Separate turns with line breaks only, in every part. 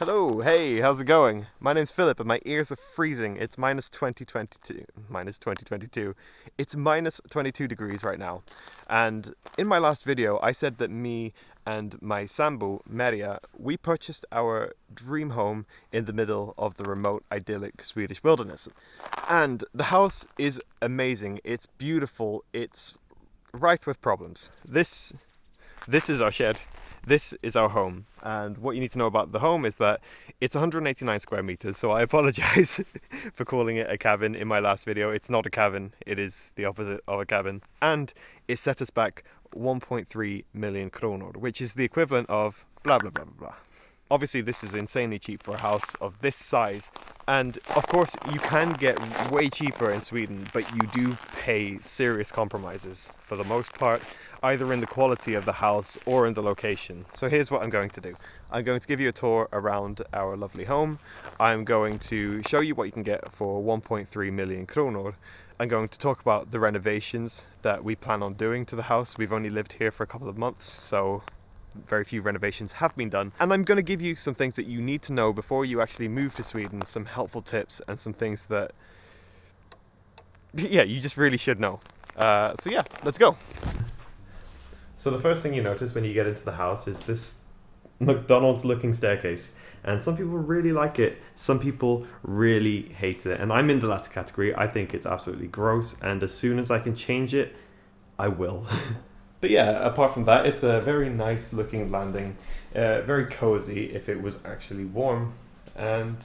Hello, hey, how's it going? My name's Philip and my ears are freezing. It's minus 2022. Minus 2022. It's minus 22 degrees right now. And in my last video, I said that me and my Sambo, Maria, we purchased our dream home in the middle of the remote, idyllic Swedish wilderness. And the house is amazing. It's beautiful. It's rife with problems. This is our shed. This is our home, and what you need to know about the home is that it's 189 square meters, so I apologize for calling it a cabin in my last video. It's not a cabin, it is the opposite of a cabin, and it set us back 1.3 million kronor, which is the equivalent of blah blah blah blah blah. Obviously this is insanely cheap for a house of this size, and of course you can get way cheaper in Sweden, but you do pay serious compromises for the most part, either in the quality of the house or in the location. So here's what I'm going to do. I'm going to give you a tour around our lovely home. I'm going to show you what you can get for 1.3 million kronor. I'm going to talk about the renovations that we plan on doing to the house. We've only lived here for a couple of months, so very few renovations have been done. And I'm going to give you some things that you need to know before you actually move to Sweden, some helpful tips and some things that, yeah, you just really should know. So yeah, let's go. So the first thing you notice when you get into the house is this McDonald's looking staircase. And some people really like it, some people really hate it. And I'm in the latter category. I think it's absolutely gross, and as soon as I can change it, I will. But yeah, apart from that, it's a very nice looking landing, very cozy if it was actually warm, and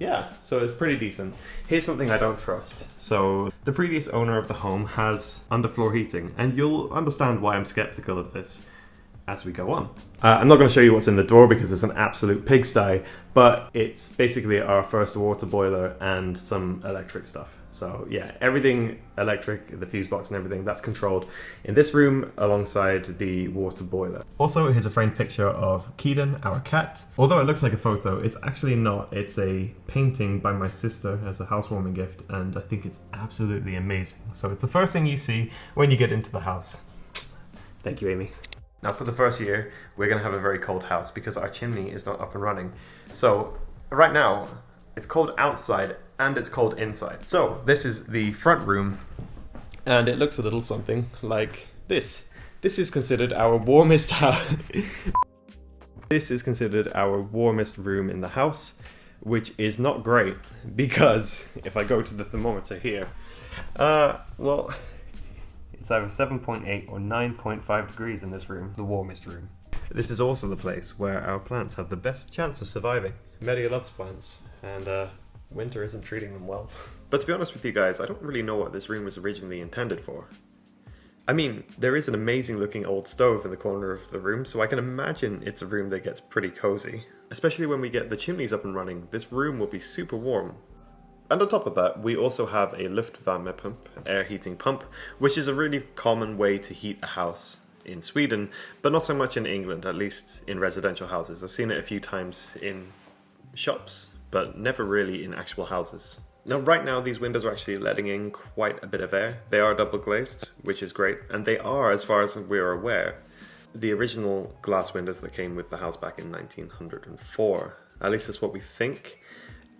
yeah, so it's pretty decent. Here's something I don't trust. So the previous owner of the home has underfloor heating, and you'll understand why I'm skeptical of this as we go on. I'm not going to show you what's in the door because it's an absolute pigsty, but it's basically our first water boiler and some electric stuff. So yeah, everything electric, the fuse box and everything, that's controlled in this room alongside the water boiler. Also, here's a framed picture of Keaton, our cat. Although it looks like a photo, it's actually not. It's a painting by my sister as a housewarming gift, and I think it's absolutely amazing. So it's the first thing you see when you get into the house. Thank you, Amy. Now for the first year, we're going to have a very cold house because our chimney is not up and running. So right now, it's cold outside and it's cold inside. So this is the front room, and it looks a little something like this. This is considered our warmest house. This is considered our warmest room in the house, which is not great because if I go to the thermometer here, well, it's either 7.8 or 9.5 degrees in this room, the warmest room. This is also the place where our plants have the best chance of surviving. Maria loves plants, and winter isn't treating them well. But to be honest with you guys, I don't really know what this room was originally intended for. I mean, there is an amazing looking old stove in the corner of the room, so I can imagine it's a room that gets pretty cozy. Especially when we get the chimneys up and running, this room will be super warm. And on top of that, we also have a luftvärme pump, air heating pump, which is a really common way to heat a house in Sweden, but not so much in England, at least in residential houses. I've seen it a few times in shops, but never really in actual houses. Now, right now, these windows are actually letting in quite a bit of air. They are double glazed, which is great, and they are, as far as we're aware, the original glass windows that came with the house back in 1904. At least that's what we think.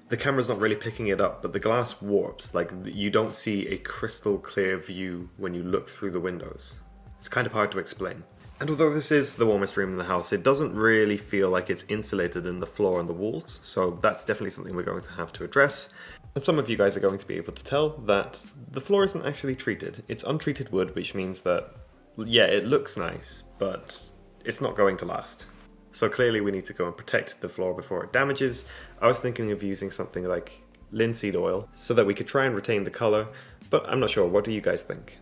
The camera's not really picking it up, but the glass warps, like you don't see a crystal clear view when you look through the windows. It's kind of hard to explain. And although this is the warmest room in the house, it doesn't really feel like it's insulated in the floor and the walls, so that's definitely something we're going to have to address. And some of you guys are going to be able to tell that the floor isn't actually treated. It's untreated wood, which means that, yeah, it looks nice, but it's not going to last. So clearly we need to go and protect the floor before it damages. I was thinking of using something like linseed oil so that we could try and retain the color, but I'm not sure. What do you guys think?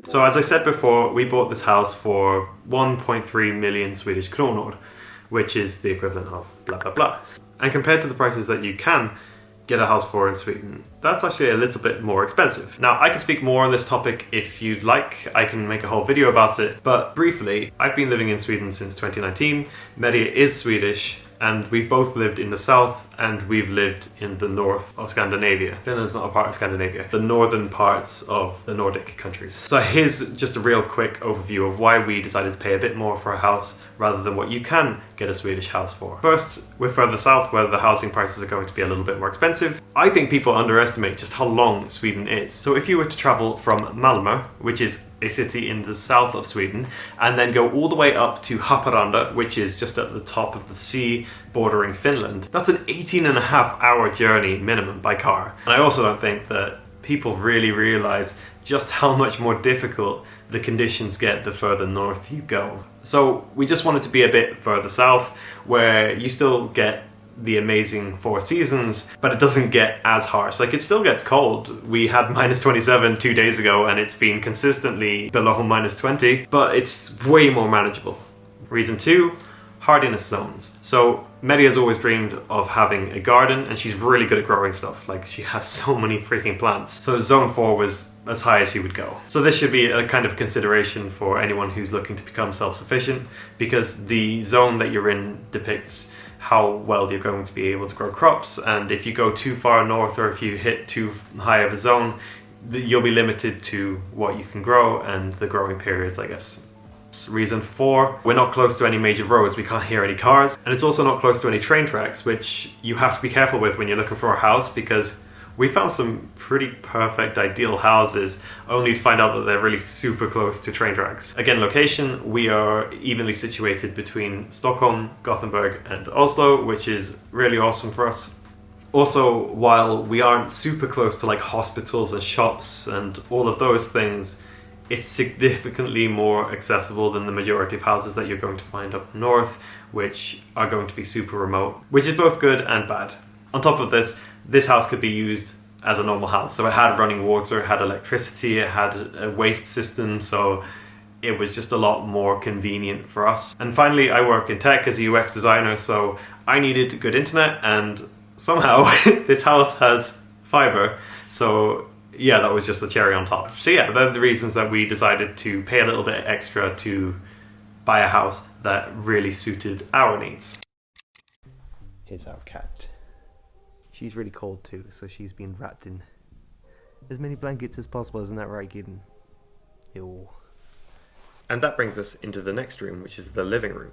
So as I said before, we bought this house for 1.3 million Swedish kronor, which is the equivalent of blah blah blah. And compared to the prices that you can get a house for in Sweden, that's actually a little bit more expensive. Now, I can speak more on this topic if you'd like. I can make a whole video about it, but briefly, I've been living in Sweden since 2019. Maria is Swedish, and we've both lived in the south and we've lived in the north of Scandinavia. Finland's not a part of Scandinavia, the northern parts of the Nordic countries. So here's just a real quick overview of why we decided to pay a bit more for a house rather than what you can get a Swedish house for. First, we're further south where the housing prices are going to be a little bit more expensive. I think people underestimate just how long Sweden is. So if you were to travel from Malmö, which is a city in the south of Sweden, and then go all the way up to Haparanda, which is just at the top of the sea bordering Finland, that's an 18.5-hour journey minimum by car. And I also don't think that people really realize just how much more difficult the conditions get the further north you go. So we just wanted to be a bit further south where you still get the amazing 4 seasons, but it doesn't get as harsh. Like, it still gets cold. We had -27 2 days ago and it's been consistently below -20, but it's way more manageable. Reason 2, hardiness zones. So Medi has always dreamed of having a garden, and she's really good at growing stuff. Like, she has so many freaking plants. So zone 4 was as high as she would go. So this should be a kind of consideration for anyone who's looking to become self-sufficient, because the zone that you're in depicts how well you're going to be able to grow crops, and if you go too far north or if you hit too high of a zone, you'll be limited to what you can grow and the growing periods, I guess. Reason 4, we're not close to any major roads, we can't hear any cars, and it's also not close to any train tracks, which you have to be careful with when you're looking for a house, because we found some pretty perfect, ideal houses, only to find out that they're really super close to train tracks. Again, location, we are evenly situated between Stockholm, Gothenburg and Oslo, which is really awesome for us. Also, while we aren't super close to like hospitals and shops and all of those things, it's significantly more accessible than the majority of houses that you're going to find up north, which are going to be super remote, which is both good and bad. On top of this house could be used as a normal house. So it had running water, it had electricity, it had a waste system, so it was just a lot more convenient for us. And finally, I work in tech as a UX designer, so I needed good internet, and somehow this house has fiber, so yeah, that was just the cherry on top. So yeah, they're the reasons that we decided to pay a little bit extra to buy a house that really suited our needs. Here's our cat. She's really cold too, so she's been wrapped in as many blankets as possible, isn't that right, Gideon? Ew. And that brings us into the next room, which is the living room.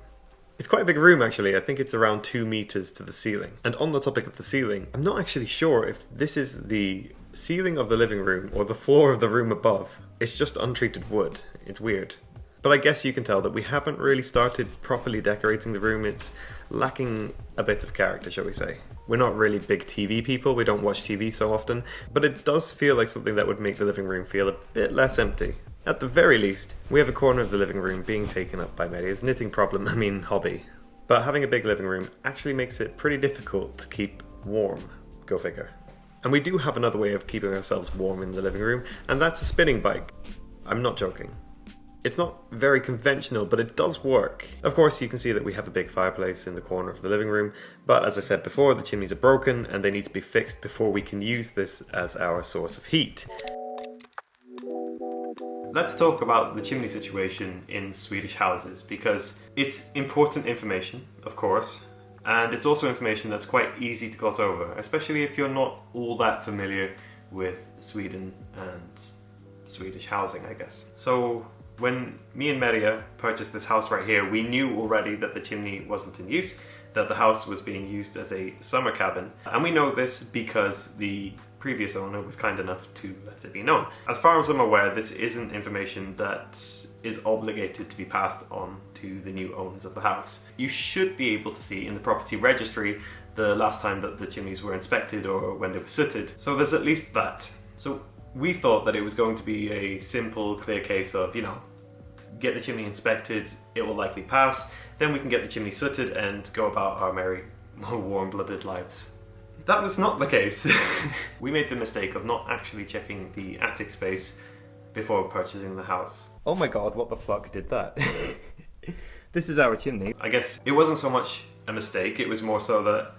It's quite a big room actually, I think it's around 2 meters to the ceiling. And on the topic of the ceiling, I'm not actually sure if this is the ceiling of the living room or the floor of the room above. It's just untreated wood. It's weird. But I guess you can tell that we haven't really started properly decorating the room. It's lacking a bit of character, shall we say. We're not really big TV people, we don't watch TV so often, but it does feel like something that would make the living room feel a bit less empty. At the very least, we have a corner of the living room being taken up by Media's knitting hobby. But having a big living room actually makes it pretty difficult to keep warm. Go figure. And we do have another way of keeping ourselves warm in the living room, and that's a spinning bike. I'm not joking. It's not very conventional, but it does work. Of course, you can see that we have a big fireplace in the corner of the living room, but as I said before, the chimneys are broken and they need to be fixed before we can use this as our source of heat. Let's talk about the chimney situation in Swedish houses, because it's important information, of course, and it's also information that's quite easy to gloss over, especially if you're not all that familiar with Sweden and Swedish housing, I guess. So when me and Maria purchased this house right here, we knew already that the chimney wasn't in use, that the house was being used as a summer cabin. And we know this because the previous owner was kind enough to let it be known. As far as I'm aware, this isn't information that is obligated to be passed on to the new owners of the house. You should be able to see in the property registry the last time that the chimneys were inspected or when they were sooted. So there's at least that. So we thought that it was going to be a simple, clear case of, get the chimney inspected, it will likely pass, then we can get the chimney sooted and go about our merry, warm-blooded lives. That was not the case. We made the mistake of not actually checking the attic space before purchasing the house. Oh my god, what the fuck did that? This is our chimney. I guess it wasn't so much a mistake, it was more so that,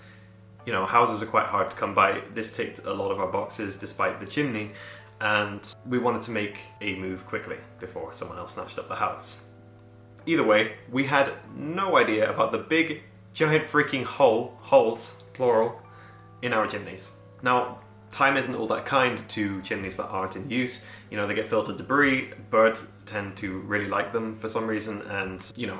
houses are quite hard to come by. This ticked a lot of our boxes despite the chimney, and we wanted to make a move quickly before someone else snatched up the house. Either way, we had no idea about the big giant freaking holes, plural, in our chimneys. Now, time isn't all that kind to chimneys that aren't in use. You know, they get filled with debris, birds tend to really like them for some reason, and, you know,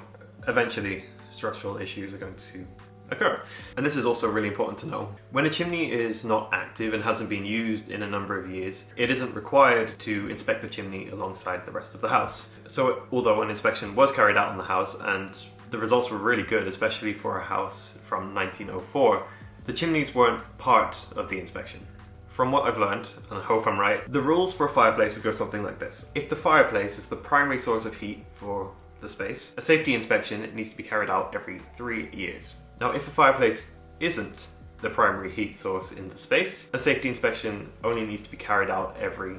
eventually structural issues are going to occur. And this is also really important to know. When a chimney is not active and hasn't been used in a number of years, it isn't required to inspect the chimney alongside the rest of the house. So although an inspection was carried out on the house and the results were really good, especially for a house from 1904, the chimneys weren't part of the inspection. From what I've learned, and I hope I'm right, the rules for a fireplace would go something like this. If the fireplace is the primary source of heat for the space, a safety inspection needs to be carried out every 3 years. Now, if a fireplace isn't the primary heat source in the space, a safety inspection only needs to be carried out every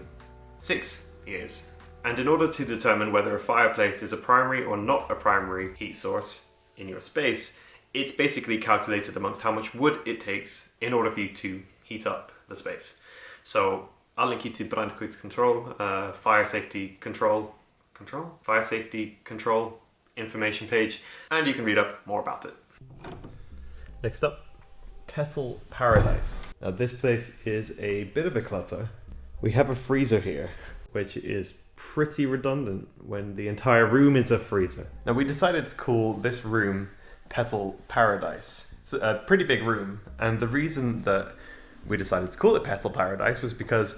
6 years. And in order to determine whether a fireplace is a primary or not a primary heat source in your space, it's basically calculated amongst how much wood it takes in order for you to heat up the space. So I'll link you to brandskyddskontroll control, fire safety control information page, and you can read up more about it. Next up, Petal Paradise. Now this place is a bit of a clutter. We have a freezer here, which is pretty redundant when the entire room is a freezer. Now we decided to call this room Petal Paradise. It's a pretty big room, and the reason that we decided to call it Petal Paradise was because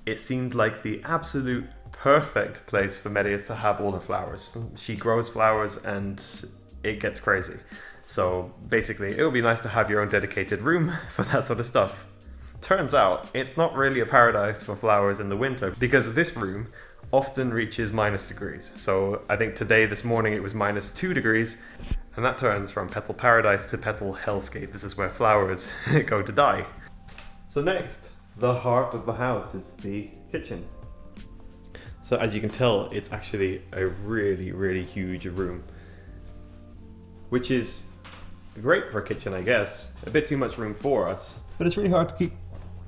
it seemed like the absolute perfect place for Media to have all her flowers. She grows flowers and it gets crazy. So basically, it would be nice to have your own dedicated room for that sort of stuff. Turns out, it's not really a paradise for flowers in the winter, because this room often reaches -degrees. So I think this morning it was -2 degrees, and that turns from Petal Paradise to Petal Hellscape. This is where flowers go to die. So next, the heart of the house is the kitchen. So as you can tell, it's actually a really, really huge room, which is great for a kitchen, I guess. A bit too much room for us, but it's really hard to keep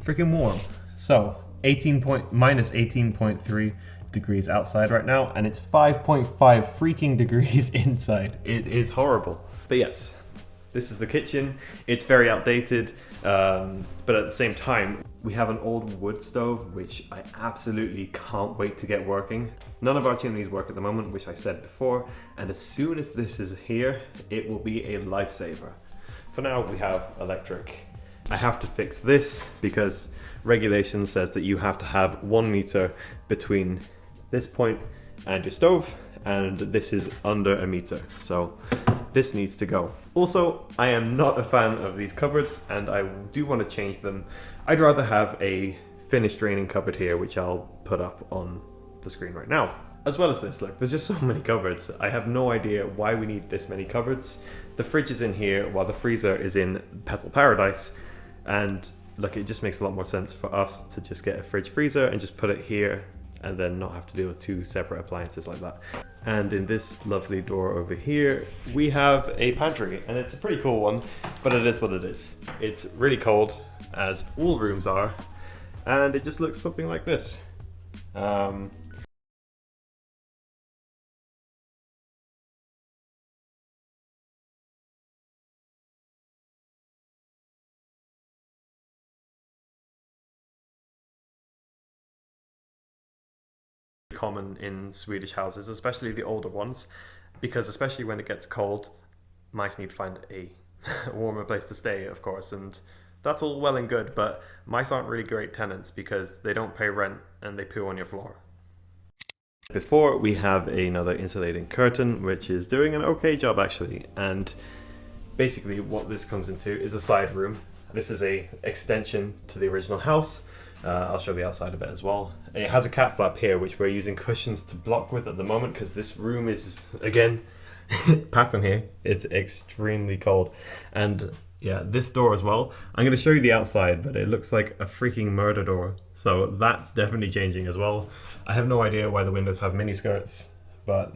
freaking warm. So -18.3 degrees outside right now, and it's 5.5 freaking degrees inside. It is horrible. But yes, this is the kitchen. It's very outdated, but at the same time, we have an old wood stove, which I absolutely can't wait to get working. None of our chimneys work at the moment, which I said before, and as soon as this is here, it will be a lifesaver. For now, we have electric. I have to fix this because regulation says that you have to have 1 meter between this point and your stove, and this is under a meter, so this needs to go. Also, I am not a fan of these cupboards, and I do want to change them. I'd rather have a finished draining cupboard here, which I'll put up on the screen right now. As well as this, look, there's just so many cupboards. I have no idea why we need this many cupboards. The fridge is in here while the freezer is in Petal Paradise, and look, it just makes a lot more sense for us to just get a fridge freezer and just put it here and then not have to deal with 2 separate appliances like that. And in this lovely door over here, we have a pantry, and it's a pretty cool one, but it is what it is. It's really cold, as all rooms are, and it just looks something like this. Common in Swedish houses, especially the older ones, because especially when it gets cold, mice need to find a warmer place to stay, of course, and that's all well and good, but mice aren't really great tenants because they don't pay rent and they poo on your floor. Before, we have another insulating curtain, which is doing an okay job actually, and basically what this comes into is a side room. This is a extension to the original house. I'll show the outside of it as well. It has a cat flap here, which we're using cushions to block with at the moment because this room is, again, pattern here. It's extremely cold. And yeah, this door as well. I'm going to show you the outside, but it looks like a freaking murder door. So that's definitely changing as well. I have no idea why the windows have mini skirts, but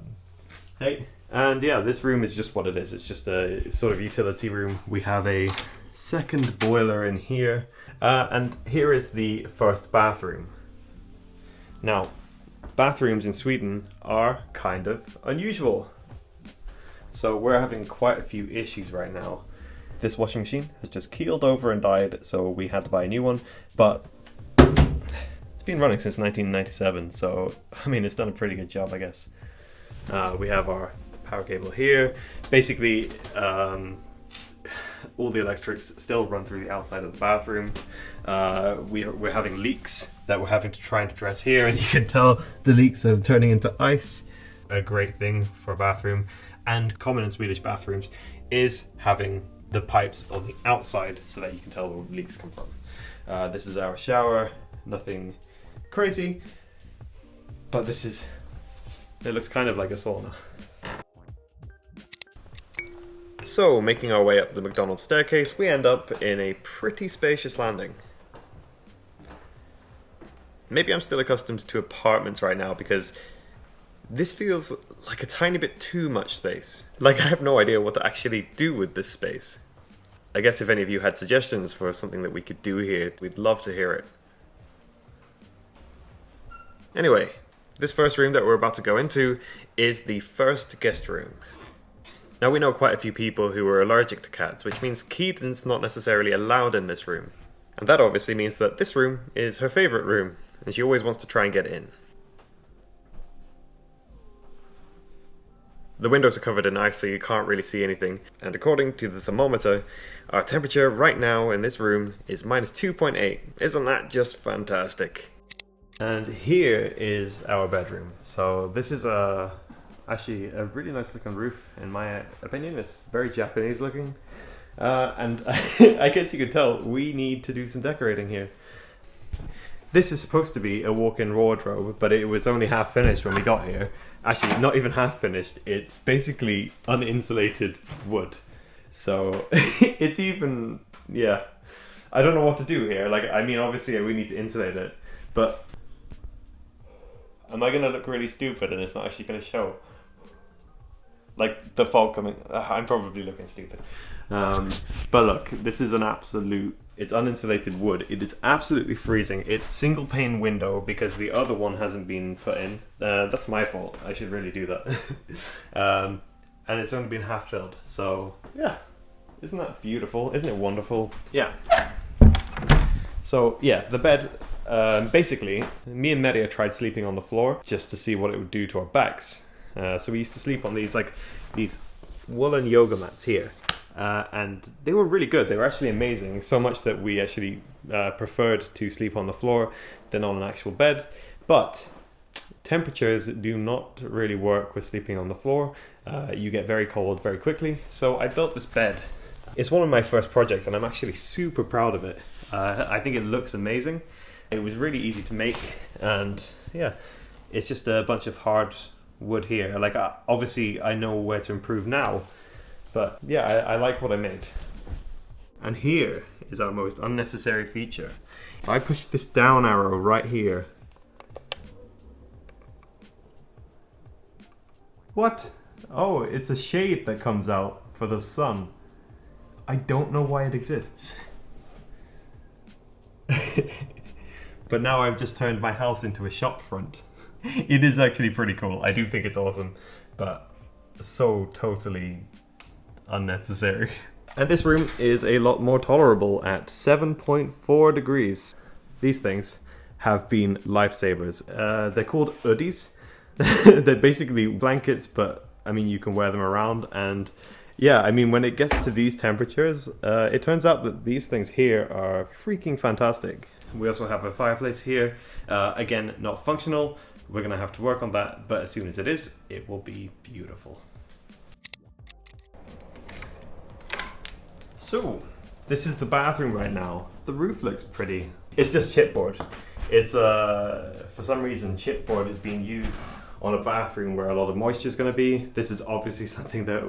hey. And yeah, this room is just what it is. It's just a sort of utility room. We have a second boiler in here, and here is the first bathroom. Now, bathrooms in Sweden are kind of unusual. So we're having quite a few issues right now. This washing machine has just keeled over and died, so we had to buy a new one, but it's been running since 1997, so I mean it's done a pretty good job, I guess. We have our power cable here. Basically, all the electrics still run through the outside of the bathroom. We're having leaks that we're having to try and address here, and you can tell the leaks are turning into ice. A great thing for a bathroom, and common in Swedish bathrooms, is having the pipes on the outside so that you can tell where the leaks come from. This is our shower, nothing crazy, but it looks kind of like a sauna. So, making our way up the McDonald's staircase, we end up in a pretty spacious landing. Maybe I'm still accustomed to apartments right now because this feels like a tiny bit too much space. Like I have no idea what to actually do with this space. I guess if any of you had suggestions for something that we could do here, we'd love to hear it. Anyway, this first room that we're about to go into is the first guest room. Now we know quite a few people who are allergic to cats, which means Keaton's not necessarily allowed in this room. And that obviously means that this room is her favourite room, and she always wants to try and get in. The windows are covered in ice, so you can't really see anything, and according to the thermometer, our temperature right now in this room is -2.8. Isn't that just fantastic? And here is our bedroom. So this is actually a really nice looking roof, in my opinion. It's very Japanese looking, and I guess you can tell we need to do some decorating here. This is supposed to be a walk-in wardrobe, but it was only half finished when we got here. Actually, not even half finished. It's basically uninsulated wood. So it's even, yeah. I don't know what to do here. Like, I mean, obviously we need to insulate it, but am I going to look really stupid and it's not actually going to show? Like the fog coming, I'm probably looking stupid. But look, this is an absolute, it's uninsulated wood. It is absolutely freezing. It's single pane window because the other one hasn't been put in. That's my fault. I should really do that. And it's only been half filled. So yeah, isn't that beautiful? Isn't it wonderful? Yeah. So yeah, the bed, basically, me and Media tried sleeping on the floor just to see what it would do to our backs. So we used to sleep on these woolen yoga mats here. And they were really good. They were actually amazing. So much that we actually preferred to sleep on the floor than on an actual bed. But temperatures do not really work with sleeping on the floor. You get very cold very quickly. So I built this bed. It's one of my first projects and I'm actually super proud of it. I think it looks amazing. It was really easy to make, and yeah, it's just a bunch of hard wood here. Like obviously I know where to improve now, but yeah, I like what I made. And here is our most unnecessary feature. If I push this down arrow right here. What? Oh, it's a shade that comes out for the sun. I don't know why it exists. But now I've just turned my house into a shop front. It is actually pretty cool. I do think it's awesome, but so totally unnecessary. And this room is a lot more tolerable at 7.4 degrees. These things have been lifesavers. They're called hoodies. They're basically blankets, but I mean you can wear them around, and yeah, I mean when it gets to these temperatures, it turns out that these things here are freaking fantastic. We also have a fireplace here. Again, not functional. We're gonna have to work on that, but as soon as it is, it will be beautiful. So, this is the bathroom right now. The roof looks pretty. It's just chipboard. It's, for some reason, chipboard is being used on a bathroom where a lot of moisture is gonna be. This is obviously something that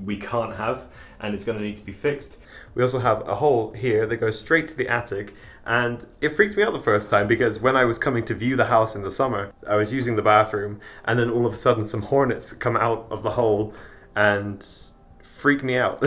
we can't have, and it's going to need to be fixed. We also have a hole here that goes straight to the attic, and it freaked me out the first time because when I was coming to view the house in the summer, I was using the bathroom, and then all of a sudden some hornets come out of the hole and freak me out.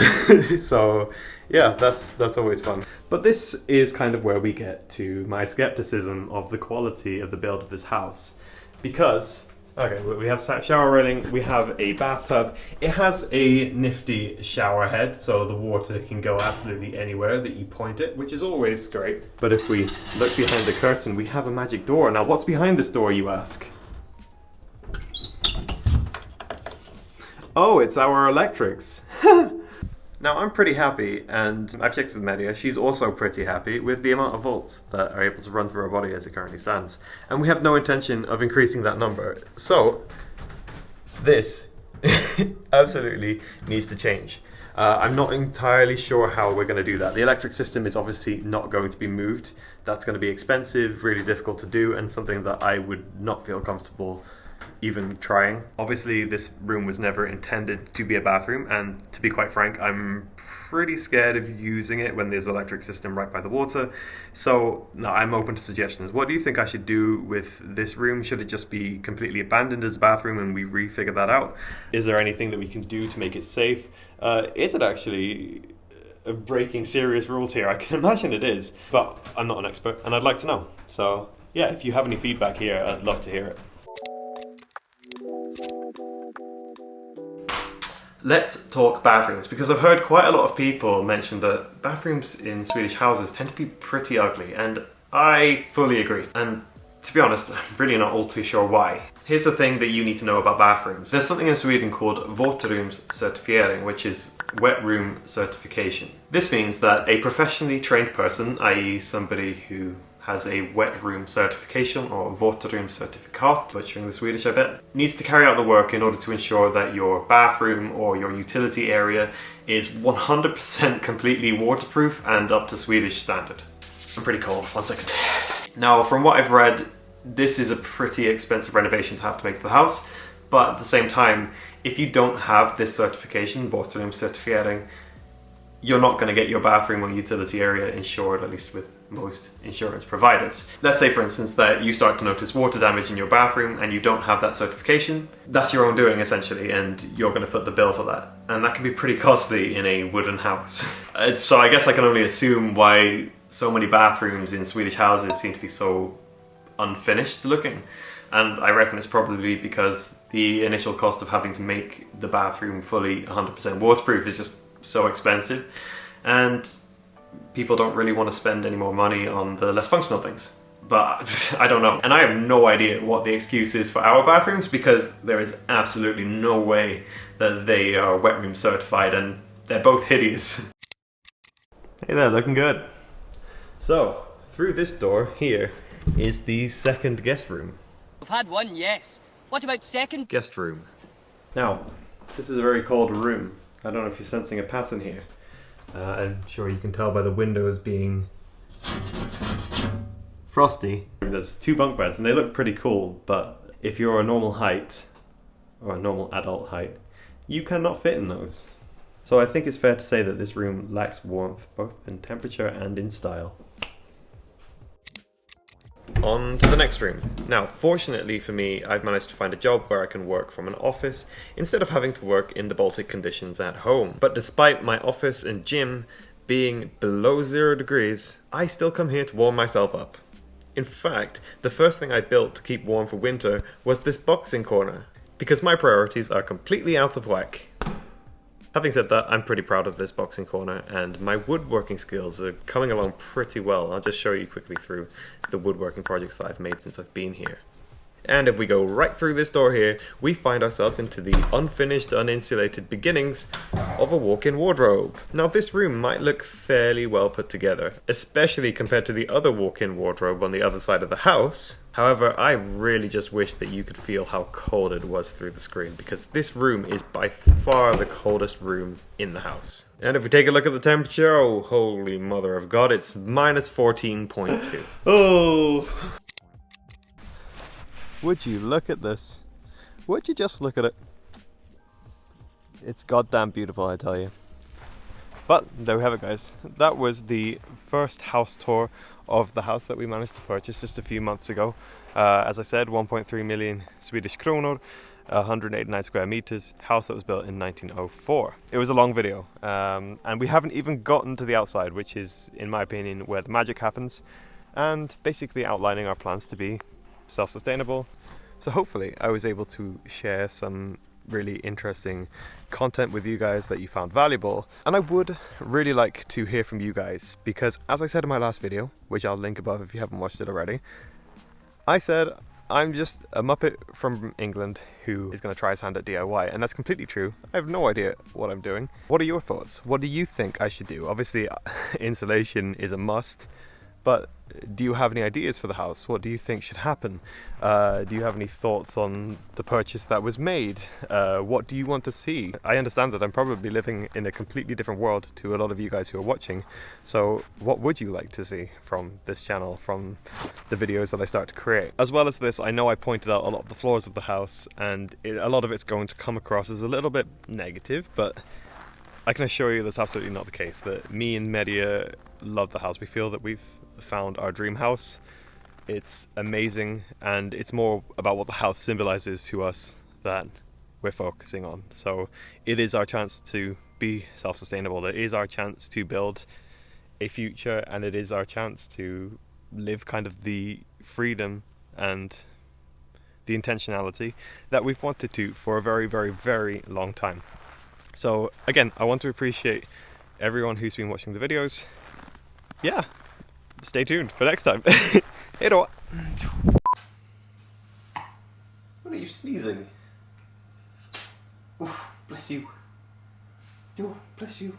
So yeah, that's always fun. But this is kind of where we get to my skepticism of the quality of the build of this house, because Okay, we have shower railing, we have a bathtub. It has a nifty shower head, so the water can go absolutely anywhere that you point it, which is always great. But if we look behind the curtain, we have a magic door. Now, what's behind this door, you ask? Oh, it's our electrics. Now, I'm pretty happy, and I've checked with Media. She's also pretty happy with the amount of volts that are able to run through our body as it currently stands. And we have no intention of increasing that number. So, this absolutely needs to change. I'm not entirely sure how we're going to do that. The electric system is obviously not going to be moved. That's going to be expensive, really difficult to do, and something that I would not feel comfortable even trying. Obviously, this room was never intended to be a bathroom, and to be quite frank, I'm pretty scared of using it when there's an electric system right by the water. So no, I'm open to suggestions. What do you think I should do with this room? Should it just be completely abandoned as a bathroom and we refigure that out? Is there anything that we can do to make it safe? Is it actually breaking serious rules here? I can imagine it is, but I'm not an expert and I'd like to know. So yeah, if you have any feedback here, I'd love to hear it. Let's talk bathrooms, because I've heard quite a lot of people mention that bathrooms in Swedish houses tend to be pretty ugly, and I fully agree. And to be honest, I'm really not all too sure why. Here's the thing that you need to know about bathrooms. There's something in Sweden called våtrumscertifiering, which is wet room certification. This means that a professionally trained person, i.e. somebody who has a wet room certification, or våtrumscertifikat, butchering the Swedish I bet, needs to carry out the work in order to ensure that your bathroom or your utility area is 100% completely waterproof and up to Swedish standard. I'm pretty cold, 1 second. Now, from what I've read, this is a pretty expensive renovation to have to make to the house, but at the same time, if you don't have this certification, våtrumscertifiering, you're not going to get your bathroom or utility area insured, at least with most insurance providers. Let's say, for instance, that you start to notice water damage in your bathroom and you don't have that certification. That's your own doing, essentially, and you're going to foot the bill for that. And that can be pretty costly in a wooden house. So I guess I can only assume why so many bathrooms in Swedish houses seem to be so unfinished looking. And I reckon it's probably because the initial cost of having to make the bathroom fully 100% waterproof is just so expensive, and people don't really want to spend any more money on the less functional things. But I don't know, and I have no idea what the excuse is for our bathrooms, because there is absolutely no way that they are wet room certified, and they're both hideous. Hey there, looking good. So through this door here is the second guest room.
We've had one, yes. What about second?
Guest room. Now, this is a very cold room. I don't know if you're sensing a pattern here. I'm sure you can tell by the windows being frosty. There's 2 bunk beds and they look pretty cool, but if you're a normal height, or a normal adult height, you cannot fit in those. So I think it's fair to say that this room lacks warmth, both in temperature and in style. On to the next room. Now, fortunately for me, I've managed to find a job where I can work from an office instead of having to work in the Baltic conditions at home. But despite my office and gym being below 0 degrees, I still come here to warm myself up. In fact, the first thing I built to keep warm for winter was this boxing corner, because my priorities are completely out of whack. Having said that, I'm pretty proud of this boxing corner, and my woodworking skills are coming along pretty well. I'll just show you quickly through the woodworking projects that I've made since I've been here. And if we go right through this door here, we find ourselves into the unfinished, uninsulated beginnings of a walk-in wardrobe. Now, this room might look fairly well put together, especially compared to the other walk-in wardrobe on the other side of the house. However, I really just wish that you could feel how cold it was through the screen, because this room is by far the coldest room in the house. And if we take a look at the temperature, oh holy mother of God, it's minus 14.2. Oh! Would you look at this? Would you just look at it? It's goddamn beautiful, I tell you. But there we have it, guys. That was the first house tour of the house that we managed to purchase just a few months ago. As I said, 1.3 million Swedish kronor, 189 square meters, house that was built in 1904. It was a long video, and we haven't even gotten to the outside, which is, in my opinion, where the magic happens, and basically outlining our plans to be self-sustainable, So hopefully I was able to share some really interesting content with you guys that you found valuable. And I would really like to hear from you guys, because as I said in my last video, which I'll link above if you haven't watched it already, I said I'm just a Muppet from England who is going to try his hand at DIY, and that's completely true. I have no idea what I'm doing. What are your thoughts? What do you think I should do? Obviously, insulation is a must, but do you have any ideas for the house? What do you think should happen? Do you have any thoughts on the purchase that was made? What do you want to see? I understand that I'm probably living in a completely different world to a lot of you guys who are watching. So what would you like to see from this channel, from the videos that I start to create? As well as this, I know I pointed out a lot of the flaws of the house, and a lot of it's going to come across as a little bit negative, but I can assure you that's absolutely not the case. That me and Media love the house. We feel that we've found our dream house. It's amazing, and it's more about what the house symbolizes to us that we're focusing on. So it is our chance to be self-sustainable. It is our chance to build a future, and it is our chance to live kind of the freedom and the intentionality that we've wanted to for a very, very, very long time. So again, I want to appreciate everyone who's been watching the videos. Yeah, stay tuned for next time. Hey, what are you sneezing? Oof, bless you. Oh, bless you.